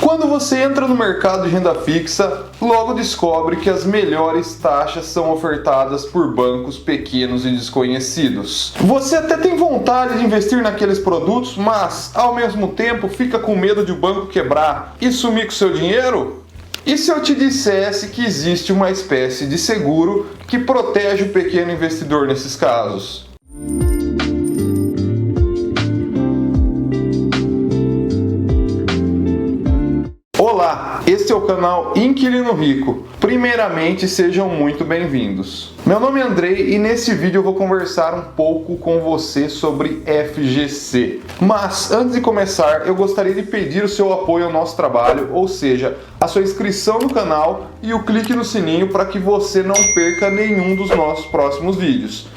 Quando você entra no mercado de renda fixa, logo descobre que as melhores taxas são ofertadas por bancos pequenos e desconhecidos. Você até tem vontade de investir naqueles produtos, mas ao mesmo tempo fica com medo de o banco quebrar e sumir com seu dinheiro? E se eu te dissesse que existe uma espécie de seguro que protege o pequeno investidor nesses casos? Olá, este é o canal Inquilino Rico. Primeiramente, sejam muito bem-vindos. Meu nome é Andrei e nesse vídeo eu vou conversar um pouco com você sobre FGC. Mas antes de começar, eu gostaria de pedir o seu apoio ao nosso trabalho, ou seja, a sua inscrição no canal e o clique no sininho para que você não perca nenhum dos nossos próximos vídeos.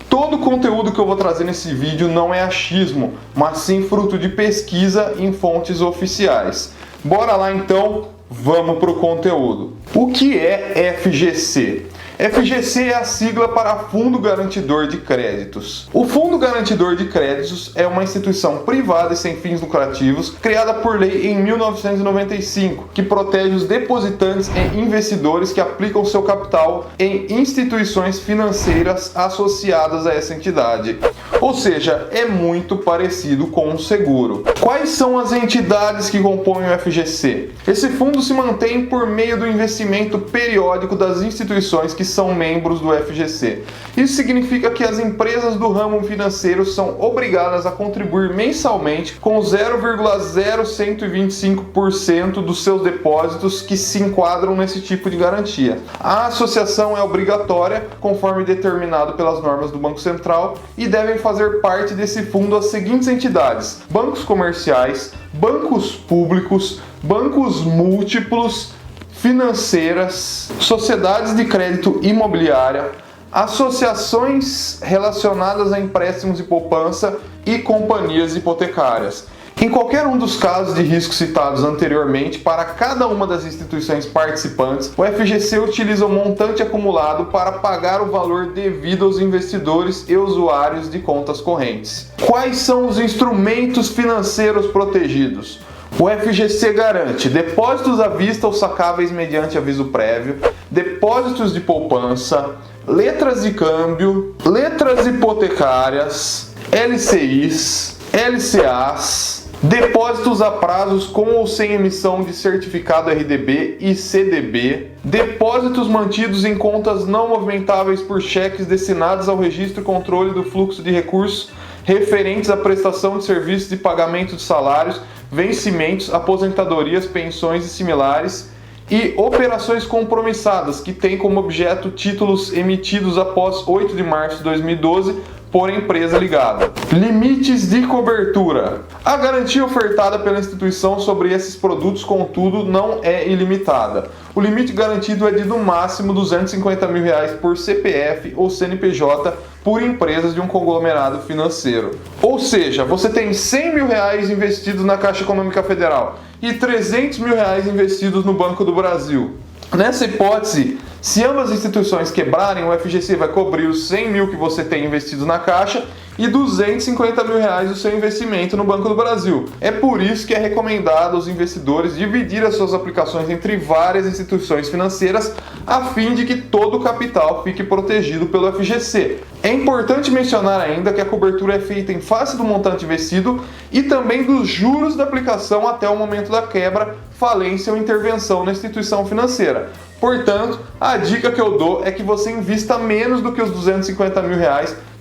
Todo o conteúdo que eu vou trazer nesse vídeo não é achismo, mas sim fruto de pesquisa em fontes oficiais. Bora lá então, vamos para o conteúdo. O que é FGC? FGC é a sigla para Fundo Garantidor de Créditos. O Fundo Garantidor de Créditos é uma instituição privada e sem fins lucrativos, criada por lei em 1995, que protege os depositantes e investidores que aplicam seu capital em instituições financeiras associadas a essa entidade. Ou seja, é muito parecido com um seguro. Quais são as entidades que compõem o FGC? Esse fundo se mantém por meio do investimento periódico das instituições que são membros do FGC. Isso significa que as empresas do ramo financeiro são obrigadas a contribuir mensalmente com 0,0125% dos seus depósitos que se enquadram nesse tipo de garantia. A associação é obrigatória, conforme determinado pelas normas do Banco Central, e devem fazer parte desse fundo as seguintes entidades: bancos comerciais, bancos públicos, bancos múltiplos, financeiras, sociedades de crédito imobiliária, associações relacionadas a empréstimos e poupança e companhias hipotecárias. Em qualquer um dos casos de risco citados anteriormente, para cada uma das instituições participantes, o FGC utiliza o montante acumulado para pagar o valor devido aos investidores e usuários de contas correntes. Quais são os instrumentos financeiros protegidos? O FGC garante depósitos à vista ou sacáveis mediante aviso prévio, depósitos de poupança, letras de câmbio, letras hipotecárias, LCIs, LCAs, depósitos a prazos com ou sem emissão de certificado RDB e CDB, depósitos mantidos em contas não movimentáveis por cheques destinados ao registro e controle do fluxo de recursos referentes à prestação de serviços e pagamento de salários, vencimentos, aposentadorias, pensões e similares, e operações compromissadas, que têm como objeto títulos emitidos após 8 de março de 2012 por empresa ligada. Limites de cobertura. A garantia ofertada pela instituição sobre esses produtos, contudo, não é ilimitada. O limite garantido é de no máximo R$ 250 mil por CPF ou CNPJ por empresas de um conglomerado financeiro. Ou seja, você tem R$ 100 mil investidos na Caixa Econômica Federal e R$ 300 mil investidos no Banco do Brasil. Nessa hipótese, se ambas as instituições quebrarem, o FGC vai cobrir os 100 mil que você tem investido na Caixa e 250 mil do seu investimento no Banco do Brasil. É por isso que é recomendado aos investidores dividir as suas aplicações entre várias instituições financeiras, a fim de que todo o capital fique protegido pelo FGC. É importante mencionar ainda que a cobertura é feita em face do montante investido e também dos juros da aplicação até o momento da quebra, falência ou intervenção na instituição financeira. Portanto, a dica que eu dou é que você invista menos do que os 250 mil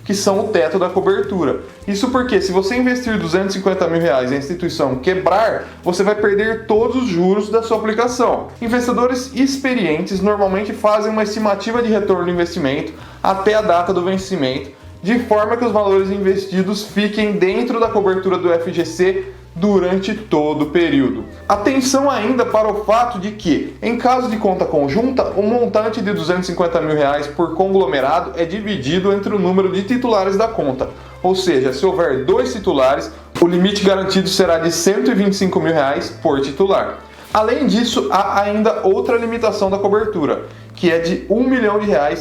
que são o teto da cobertura. Isso porque, se você investir 250 mil e a instituição quebrar, você vai perder todos os juros da sua aplicação. Investidores experientes normalmente fazem uma estimativa de retorno do investimento até a data do vencimento, de forma que os valores investidos fiquem dentro da cobertura do FGC durante todo o período. Atenção ainda para o fato de que, em caso de conta conjunta, o montante de R$ 250 mil por conglomerado é dividido entre o número de titulares da conta. Ou seja, se houver 2 titulares, o limite garantido será de R$ 125 mil por titular. Além disso, há ainda outra limitação da cobertura, que é de R$ 1 milhão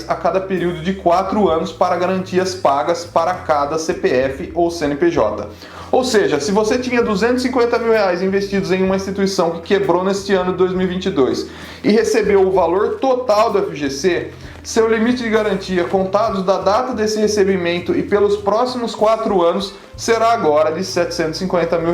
a cada período de 4 anos para garantias pagas para cada CPF ou CNPJ. Ou seja, se você tinha R$ 250 mil investidos em uma instituição que quebrou neste ano de 2022 e recebeu o valor total do FGC, seu limite de garantia, contados da data desse recebimento e pelos próximos 4 anos, será agora de R$ 750 mil.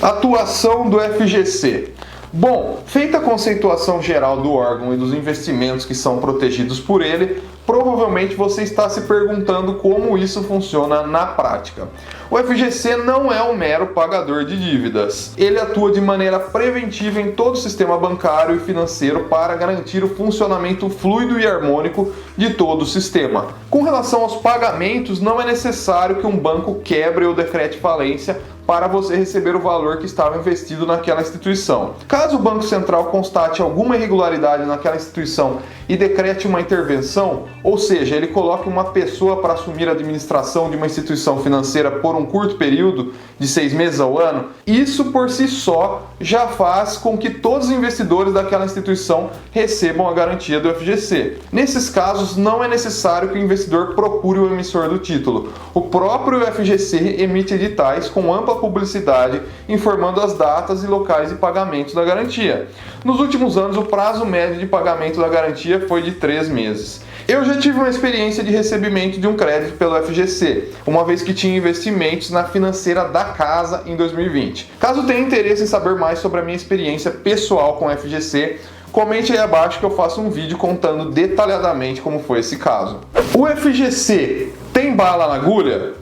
Atuação do FGC. Bom, feita a conceituação geral do órgão e dos investimentos que são protegidos por ele, provavelmente você está se perguntando como isso funciona na prática. O FGC não é um mero pagador de dívidas. Ele atua de maneira preventiva em todo o sistema bancário e financeiro para garantir o funcionamento fluido e harmônico de todo o sistema. Com relação aos pagamentos, não é necessário que um banco quebre ou decrete falência para você receber o valor que estava investido naquela instituição. Caso o Banco Central constate alguma irregularidade naquela instituição e decrete uma intervenção, ou seja, ele coloque uma pessoa para assumir a administração de uma instituição financeira por um curto período, de 6 meses ao ano, isso por si só já faz com que todos os investidores daquela instituição recebam a garantia do FGC. Nesses casos, não é necessário que o investidor procure o emissor do título. O próprio FGC emite editais com ampla publicidade, informando as datas e locais de pagamento da garantia. Nos últimos anos, o prazo médio de pagamento da garantia foi de 3 meses. Eu já tive uma experiência de recebimento de um crédito pelo FGC, uma vez que tinha investimentos na financeira da casa em 2020. Caso tenha interesse em saber mais sobre a minha experiência pessoal com o FGC, comente aí abaixo que eu faço um vídeo contando detalhadamente como foi esse caso. O FGC tem bala na agulha?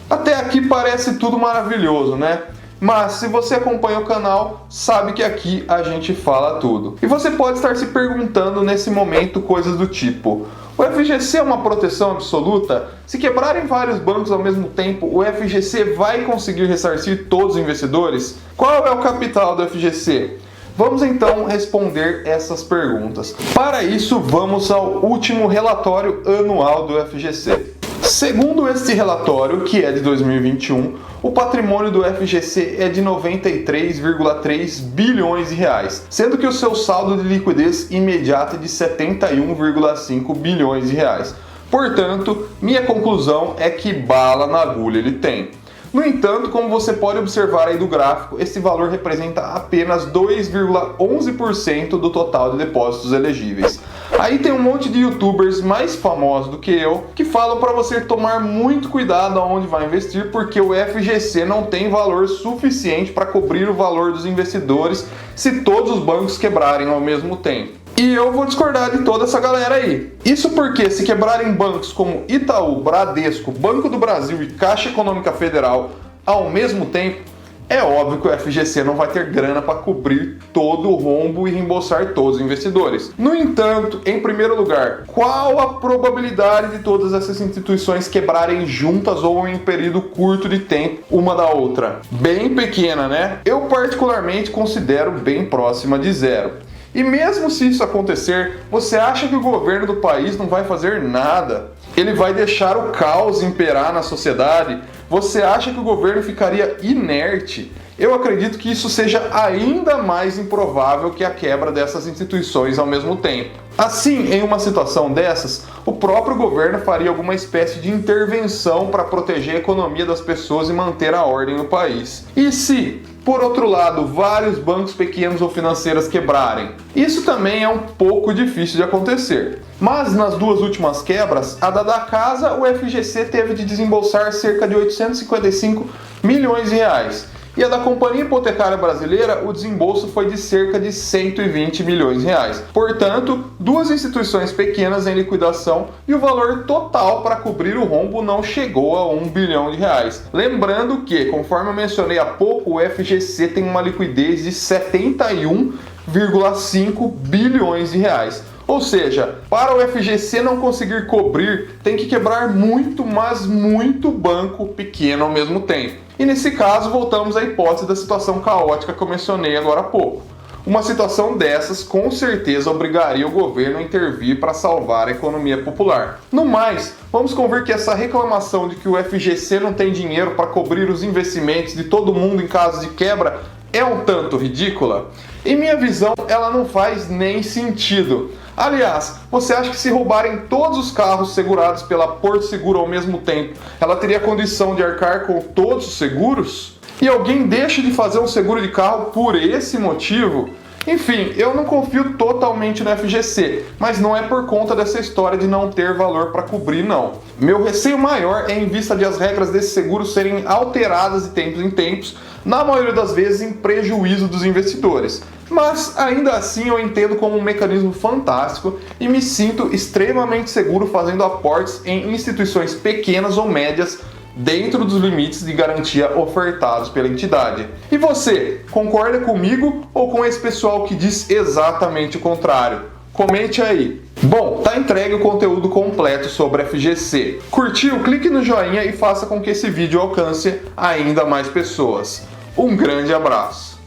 Até aqui parece tudo maravilhoso, né? Mas se você acompanha o canal, sabe que aqui a gente fala tudo. E você pode estar se perguntando nesse momento coisas do tipo: o FGC é uma proteção absoluta? Se quebrarem vários bancos ao mesmo tempo, o FGC vai conseguir ressarcir todos os investidores? Qual é o capital do FGC? Vamos então responder essas perguntas. Para isso, vamos ao último relatório anual do FGC. Segundo este relatório, que é de 2021, o patrimônio do FGC é de 93,3 bilhões de reais, sendo que o seu saldo de liquidez imediata é de 71,5 bilhões de reais. Portanto, minha conclusão é que bala na agulha ele tem. No entanto, como você pode observar aí do gráfico, esse valor representa apenas 2,11% do total de depósitos elegíveis. Aí tem um monte de youtubers mais famosos do que eu que falam para você tomar muito cuidado aonde vai investir, porque o FGC não tem valor suficiente para cobrir o valor dos investidores se todos os bancos quebrarem ao mesmo tempo. E eu vou discordar de toda essa galera aí. Isso porque se quebrarem bancos como Itaú, Bradesco, Banco do Brasil e Caixa Econômica Federal ao mesmo tempo, é óbvio que o FGC não vai ter grana para cobrir todo o rombo e reembolsar todos os investidores. No entanto, em primeiro lugar, qual a probabilidade de todas essas instituições quebrarem juntas ou em um período curto de tempo uma da outra? Bem pequena, né? Eu particularmente considero bem próxima de zero. E mesmo se isso acontecer, você acha que o governo do país não vai fazer nada? Ele vai deixar o caos imperar na sociedade? Você acha que o governo ficaria inerte? Eu acredito que isso seja ainda mais improvável que a quebra dessas instituições ao mesmo tempo. Assim, em uma situação dessas, o próprio governo faria alguma espécie de intervenção para proteger a economia das pessoas e manter a ordem no país. E se, por outro lado, vários bancos pequenos ou financeiras quebrarem? Isso também é um pouco difícil de acontecer. Mas nas duas últimas quebras, a da casa, o FGC teve de desembolsar cerca de 855 milhões de reais. E a da Companhia Hipotecária Brasileira, o desembolso foi de cerca de 120 milhões de reais. Portanto, duas instituições pequenas em liquidação e o valor total para cobrir o rombo não chegou a 1 bilhão de reais. Lembrando que, conforme eu mencionei há pouco, o FGC tem uma liquidez de 71,5 bilhões de reais. Ou seja, para o FGC não conseguir cobrir, tem que quebrar muito, mas muito banco pequeno ao mesmo tempo. E nesse caso, voltamos à hipótese da situação caótica que eu mencionei agora há pouco. Uma situação dessas com certeza obrigaria o governo a intervir para salvar a economia popular. No mais, vamos convir que essa reclamação de que o FGC não tem dinheiro para cobrir os investimentos de todo mundo em caso de quebra é um tanto ridícula? Em minha visão, ela não faz nem sentido. Aliás, você acha que se roubarem todos os carros segurados pela Porto Seguro ao mesmo tempo, ela teria condição de arcar com todos os seguros? E alguém deixa de fazer um seguro de carro por esse motivo? Enfim, eu não confio totalmente no FGC, mas não é por conta dessa história de não ter valor para cobrir, não. Meu receio maior é em vista de as regras desse seguro serem alteradas de tempos em tempos, na maioria das vezes em prejuízo dos investidores. Mas ainda assim eu entendo como um mecanismo fantástico e me sinto extremamente seguro fazendo aportes em instituições pequenas ou médias dentro dos limites de garantia ofertados pela entidade. E você, concorda comigo ou com esse pessoal que diz exatamente o contrário? Comente aí. Bom, tá entregue o conteúdo completo sobre FGC. Curtiu? Clique no joinha e faça com que esse vídeo alcance ainda mais pessoas. Um grande abraço!